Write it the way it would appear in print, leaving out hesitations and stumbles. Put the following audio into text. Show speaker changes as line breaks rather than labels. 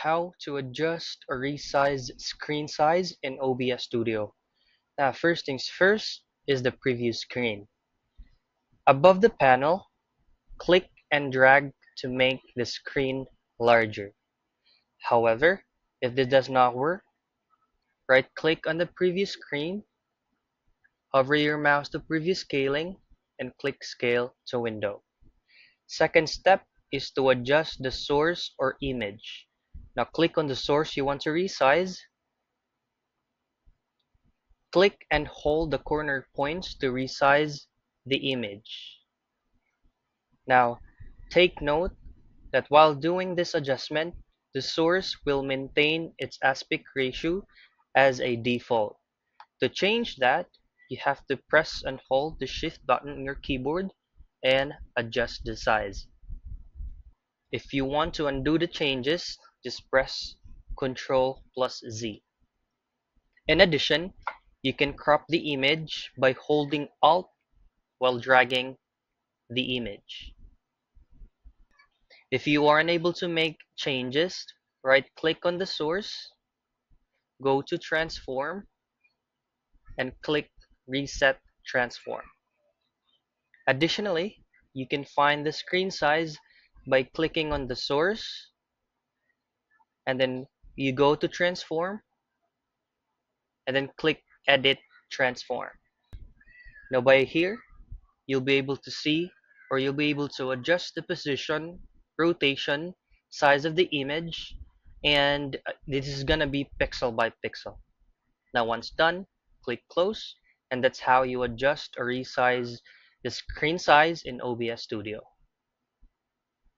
how to adjust or resize screen size in OBS Studio. Now, first things first is the preview screen. Above the panel, click and drag to make the screen larger. However, if this does not work, right-click on the preview screen, hover your mouse to preview scaling, and click Scale to Window. Second step is to adjust the source or image. Now click on the source you want to resize. Click and hold the corner points to resize the image. Now, take note that while doing this adjustment, the source will maintain its aspect ratio as a default. To change that, you have to press and hold the Shift button on your keyboard and adjust the size. If you want to undo the changes, just press Ctrl+Z. In addition, you can crop the image by holding Alt while dragging the image. If you are unable to make changes, right-click on the source, go to Transform, and click Reset Transform. Additionally, you can find the screen size by clicking on the source, and then you go to Transform, and then click Edit Transform. Now by here, you'll be able to see, or you'll be able to adjust the position, rotation, size of the image, and this is gonna be pixel by pixel. Now once done, click Close, and that's how you adjust or resize the screen size in OBS Studio.